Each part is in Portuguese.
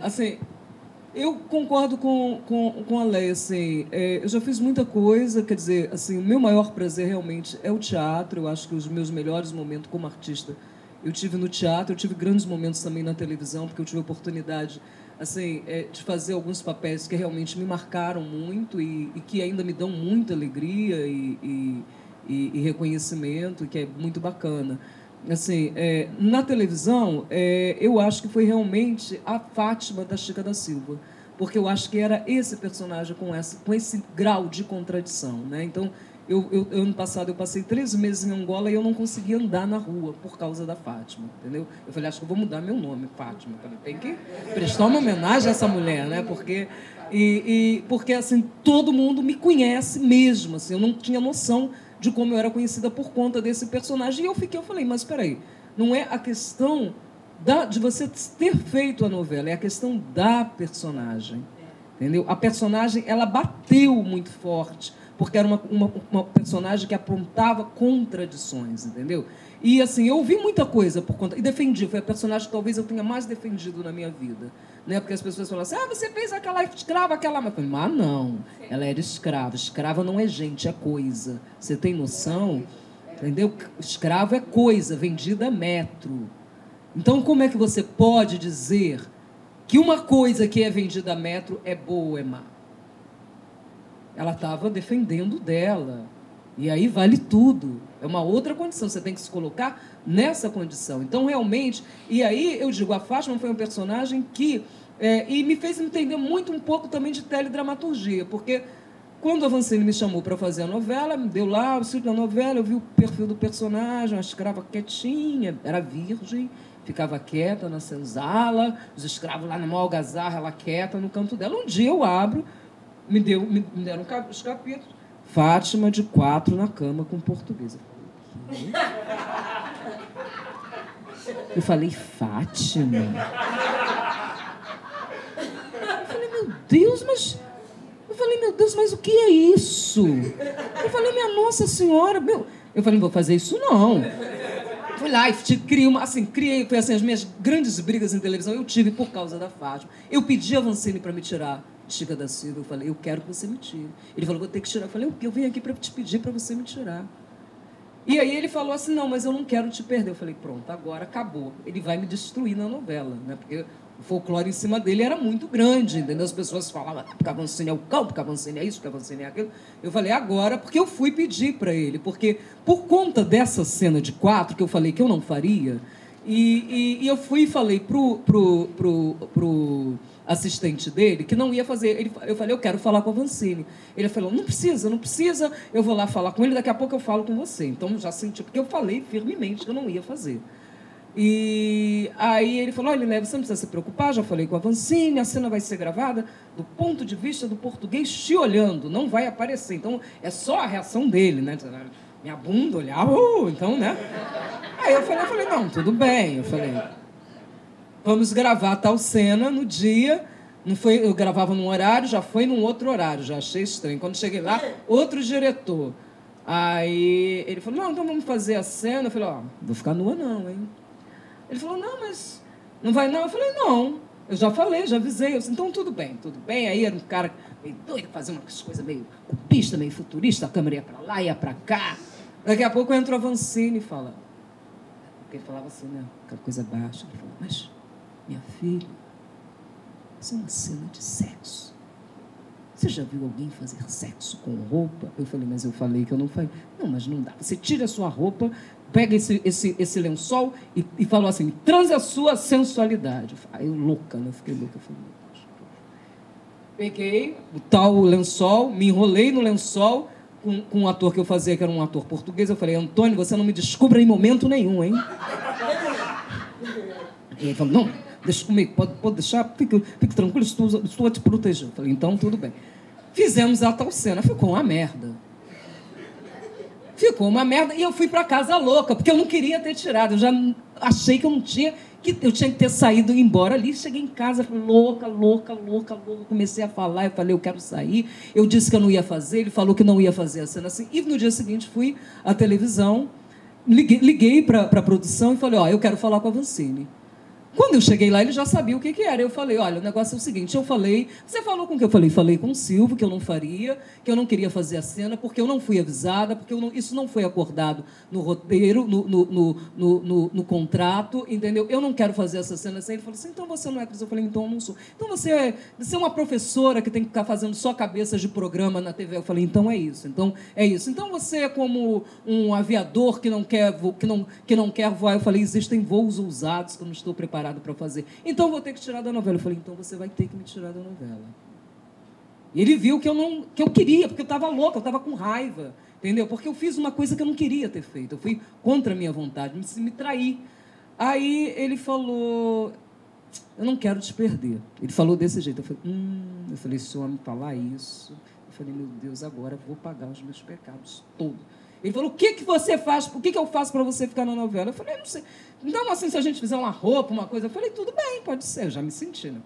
Assim, eu concordo com a Leia, assim, eu já fiz muita coisa, quer dizer, assim, o meu maior prazer realmente é o teatro. Eu acho que os meus melhores momentos como artista eu tive no teatro, eu tive grandes momentos também na televisão, porque eu tive a oportunidade, assim, de fazer alguns papéis que realmente me marcaram muito e que ainda me dão muita alegria e reconhecimento, que é muito bacana. Assim, na televisão, eu acho que foi realmente a Fátima da Chica da Silva, porque eu acho que era esse personagem com esse grau de contradição, né? Então, ano passado eu passei 13 meses em Angola e eu não conseguia andar na rua por causa da Fátima, entendeu? Eu falei, acho que eu vou mudar meu nome, Fátima. Eu falei, tem que prestar uma homenagem a essa mulher, né? Porque assim, todo mundo me conhece mesmo, assim, eu não tinha noção de como eu era conhecida por conta desse personagem. E eu falei, mas espera aí, não é a questão de você ter feito a novela, é a questão da personagem, entendeu? A personagem, ela bateu muito forte, porque era uma personagem que apontava contradições, entendeu? E, assim, eu ouvi muita coisa por conta... E defendi, foi a personagem que talvez eu tenha mais defendido na minha vida, né? Porque as pessoas falam assim, você fez aquela escrava, aquela... Mas eu falei, mas não, ela era escrava. Escrava não é gente, é coisa. Você tem noção? Entendeu? Escravo é coisa, vendida é metro. Então, como é que você pode dizer que uma coisa que é vendida a metro é boa ou é má? Ela estava defendendo dela. E aí vale tudo. É uma outra condição. Você tem que se colocar nessa condição. Então, realmente... E aí, eu digo, a Fátima foi um personagem que... e me fez entender muito um pouco também de teledramaturgia. Porque quando a Vancini me chamou para fazer a novela, me deu lá o sítio da novela, eu vi o perfil do personagem, uma escrava quietinha, era virgem, ficava quieta na senzala, os escravos lá na maior algazarra, ela quieta no canto dela. Um dia eu abro, me deram os capítulos, Fátima de 4 na cama com portuguesa. Eu falei, Fátima? Eu falei, meu Deus, mas... Eu falei, meu Deus, mas o que é isso? Eu falei, minha Nossa Senhora, meu... Eu falei, não vou fazer isso, não. Fui lá e criei, foi assim, as minhas grandes brigas em televisão eu tive por causa da Fátima. Eu pedi a Vancini para me tirar Chica da Silva, eu falei, eu quero que você me tire. Ele falou, vou ter que tirar. Eu falei, eu vim aqui para te pedir para você me tirar. E aí ele falou assim, não, mas eu não quero te perder. Eu falei, pronto, agora acabou. Ele vai me destruir na novela, né? Porque o folclore em cima dele era muito grande, entendeu? As pessoas falavam, porque a Vancini é o cão, porque a Vancini é isso, porque a Vancini é aquilo. Eu falei, agora, porque eu fui pedir para ele, porque por conta dessa cena de 4, que eu falei que eu não faria, e eu fui e falei pro assistente dele que não ia fazer. Eu falei, eu quero falar com a Vancini. Ele falou, não precisa, eu vou lá falar com ele, daqui a pouco eu falo com você. Então, já senti, porque eu falei firmemente que eu não ia fazer. E aí ele falou, olha, você não precisa se preocupar, já falei com a Vancini, a cena vai ser gravada do ponto de vista do português te olhando, não vai aparecer. Então, é só a reação dele, né? Minha bunda olhava, então, né? Aí eu falei, não, tudo bem. Eu falei, vamos gravar tal cena no dia. Não foi, eu gravava num horário, já foi num outro horário, já achei estranho. Quando cheguei lá, outro diretor. Aí ele falou, não, então vamos fazer a cena. Eu falei, vou ficar nua não, hein? Ele falou, não, mas não vai não. Eu falei, não, eu já falei, já avisei. Eu disse, então tudo bem, tudo bem. Aí era um cara meio doido, fazia umas coisas meio cupista, meio futurista, a câmera ia pra lá, ia pra cá. Daqui a pouco entra a Vancini e fala, porque ele falava assim, né, aquela coisa baixa. Ele falou, mas, minha filha, isso é uma cena de sexo. Você já viu alguém fazer sexo com roupa? Eu falei, mas eu falei que eu não falei. Não, mas não dá. Você tira a sua roupa, pega esse lençol e falou assim, transe a sua sensualidade. Eu louca, né? Eu fiquei louca. Eu falei, peguei o tal lençol, me enrolei no lençol com um ator que eu fazia, que era um ator português. Eu falei, Antônio, você não me descubra em momento nenhum, hein? E ele falou, não, deixa comigo, pode deixar, fique tranquilo, estou a te proteger. Eu falei, então tudo bem. Fizemos a tal cena, ficou uma merda. Ficou uma merda e eu fui para casa louca, porque eu não queria ter tirado. Eu já achei que eu tinha que ter saído e ir embora ali. Cheguei em casa, louca. Comecei a falar, eu falei, eu quero sair. Eu disse que eu não ia fazer, ele falou que não ia fazer a cena assim. E no dia seguinte fui à televisão, liguei para a produção e falei, eu quero falar com a Vancini. Quando eu cheguei lá, ele já sabia o que era. Eu falei, olha, o negócio é o seguinte, eu falei... Você falou com o que eu falei? Falei com o Silvio, que eu não faria, que eu não queria fazer a cena, porque eu não fui avisada, porque isso não foi acordado no roteiro, no contrato, entendeu? Eu não quero fazer essa cena assim. Ele falou assim, então você não é atriz. Eu falei, então eu não sou. Então você é uma professora que tem que ficar fazendo só cabeças de programa na TV. Eu falei, então é isso. Então é isso. Então você é como um aviador que não quer voar. Eu falei, existem voos ousados que eu não estou preparado para fazer. Então, vou ter que tirar da novela. Eu falei, então você vai ter que me tirar da novela. E ele viu que eu queria, porque eu estava louca, eu estava com raiva, entendeu? Porque eu fiz uma coisa que eu não queria ter feito. Eu fui contra a minha vontade, me traí. Aí ele falou, eu não quero te perder. Ele falou desse jeito. Eu falei, se o homem falar isso... Eu falei, meu Deus, agora eu vou pagar os meus pecados todos. Ele falou, o que você faz? O que eu faço para você ficar na novela? Eu falei, eu não sei. Então, assim, se a gente fizer uma roupa, uma coisa... Eu falei, tudo bem, pode ser. Eu já me senti, né?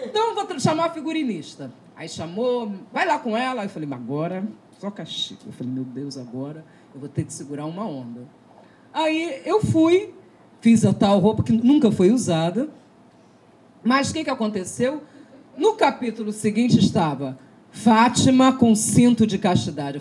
Então, vou chamar a figurinista. Aí chamou, vai lá com ela. Eu falei, mas agora, só castigo. Eu falei, meu Deus, agora eu vou ter que segurar uma onda. Aí eu fui, fiz a tal roupa que nunca foi usada. Mas o que aconteceu? No capítulo seguinte estava Fátima com cinto de castidade. Eu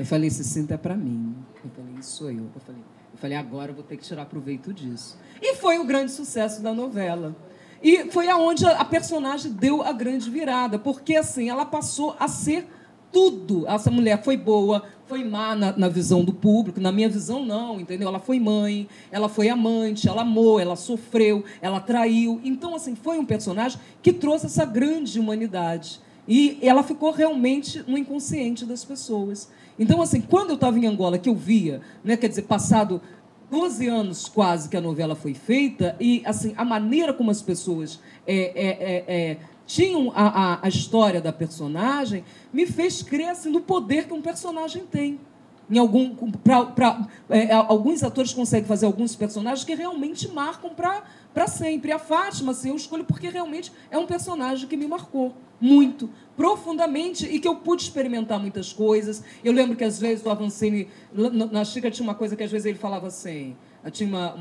falei, esse cinto é para mim. Eu falei, isso sou eu. Eu falei, agora eu vou ter que tirar proveito disso. E foi o grande sucesso da novela. E foi aonde a personagem deu a grande virada, porque assim, ela passou a ser tudo. Essa mulher foi boa, foi má na visão do público, na minha visão não, entendeu? Ela foi mãe, ela foi amante, ela amou, ela sofreu, ela traiu. Então, assim, foi um personagem que trouxe essa grande humanidade. E ela ficou realmente no inconsciente das pessoas. Então, assim, quando eu estava em Angola, que eu via, né, quer dizer, passado 12 anos quase que a novela foi feita, e assim, a maneira como as pessoas tinham a história da personagem, me fez crer assim, no poder que um personagem tem. Alguns atores conseguem fazer alguns personagens que realmente marcam para sempre. A Fátima, assim, eu escolho porque realmente é um personagem que me marcou muito, profundamente, e que eu pude experimentar muitas coisas. Eu lembro que, às vezes, o Avancini, na Chica, tinha uma coisa que, às vezes, ele falava assim... Tinha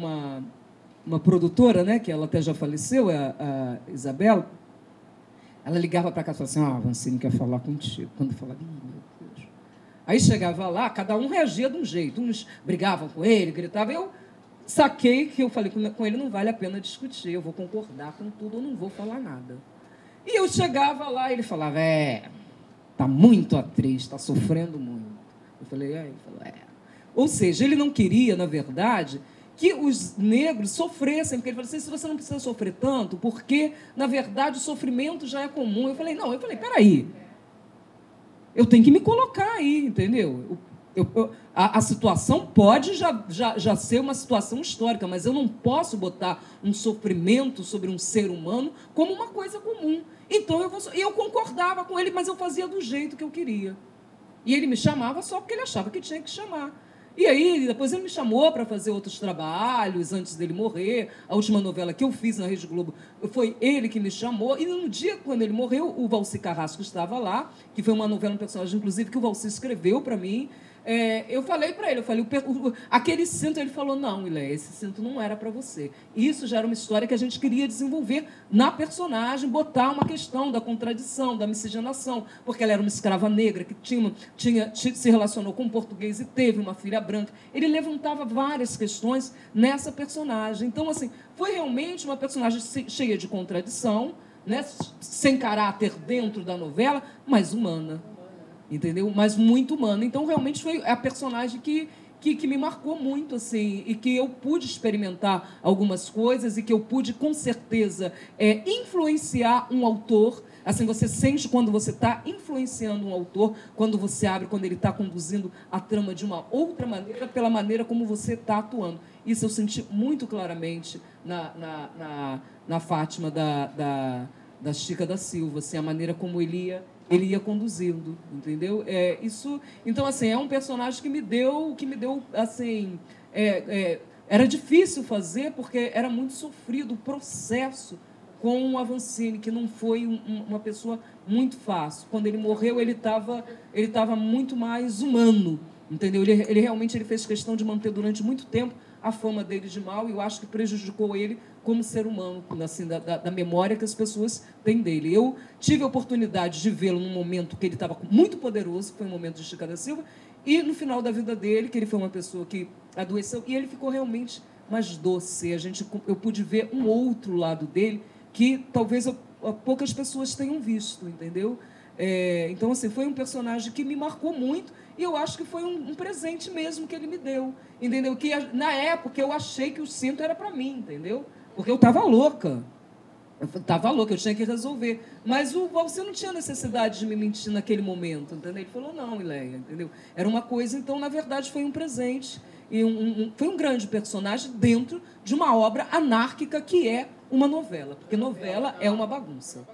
uma produtora, né, que ela até já faleceu, a Isabel. Ela ligava para cá e falava assim, Avancini quer falar contigo. Quando eu falava, meu Deus. Aí chegava lá, cada um reagia de um jeito. Uns brigavam com ele, gritavam. Eu saquei que eu falei, com ele não vale a pena discutir, eu vou concordar com tudo, eu não vou falar nada. E eu chegava lá e ele falava, tá muito atriz, tá sofrendo muito. Eu falei, Ele falou, Ou seja, ele não queria, na verdade, que os negros sofressem, porque ele falou assim, se você não precisa sofrer tanto, porque, na verdade, o sofrimento já é comum. Eu falei, peraí, eu tenho que me colocar aí, entendeu? A situação pode já ser uma situação histórica, mas eu não posso botar um sofrimento sobre um ser humano como uma coisa comum. Então, eu concordava com ele, mas eu fazia do jeito que eu queria. E ele me chamava só porque ele achava que tinha que chamar. E aí, depois ele me chamou para fazer outros trabalhos antes dele morrer. A última novela que eu fiz na Rede Globo foi ele que me chamou. E no dia, quando ele morreu, o Valci Carrasco estava lá, que foi uma novela, um personagem, inclusive, que o Valci escreveu para mim. Eu falei para ele, aquele cinto, ele falou, não, Ilé, esse cinto não era para você. Isso já era uma história que a gente queria desenvolver na personagem, botar uma questão da contradição, da miscigenação, porque ela era uma escrava negra que se relacionou com um português e teve uma filha branca. Ele levantava várias questões nessa personagem. Então, assim, foi realmente uma personagem cheia de contradição, né, sem caráter dentro da novela, mas humana. Entendeu? Mas muito humana. Então, realmente, foi a personagem que me marcou muito, assim, e que eu pude experimentar algumas coisas e que eu pude, com certeza, influenciar um autor. Assim, você sente quando você está influenciando um autor, quando você abre, quando ele está conduzindo a trama de uma outra maneira, pela maneira como você está atuando. Isso eu senti muito claramente na Fátima da Chica da Silva, assim, a maneira como ele ia conduzindo, entendeu? Então, assim, é um personagem que me deu assim, era difícil fazer porque era muito sofrido o processo com o Avancini, que não foi uma pessoa muito fácil. Quando ele morreu, ele estava muito mais humano, Entendeu? Ele realmente fez questão de manter durante muito tempo a fama dele de mal, e eu acho que prejudicou ele como ser humano, assim, da memória que as pessoas têm dele. Eu tive a oportunidade de vê-lo num momento que ele estava muito poderoso, que foi o momento de Chica da Silva, e no final da vida dele, que ele foi uma pessoa que adoeceu, e ele ficou realmente mais doce. Eu pude ver um outro lado dele que talvez poucas pessoas tenham visto, entendeu? Então, assim, foi um personagem que me marcou muito, e eu acho que foi um presente mesmo que ele me deu, entendeu? Que na época eu achei que o cinto era para mim, entendeu? Porque eu estava louca. Eu tinha que resolver. Mas você não tinha necessidade de me mentir naquele momento, entendeu? Ele falou, não, Ileia, entendeu? Era uma coisa, então, na verdade, foi um presente. E foi um grande personagem dentro de uma obra anárquica que é uma novela. Porque novela é uma bagunça.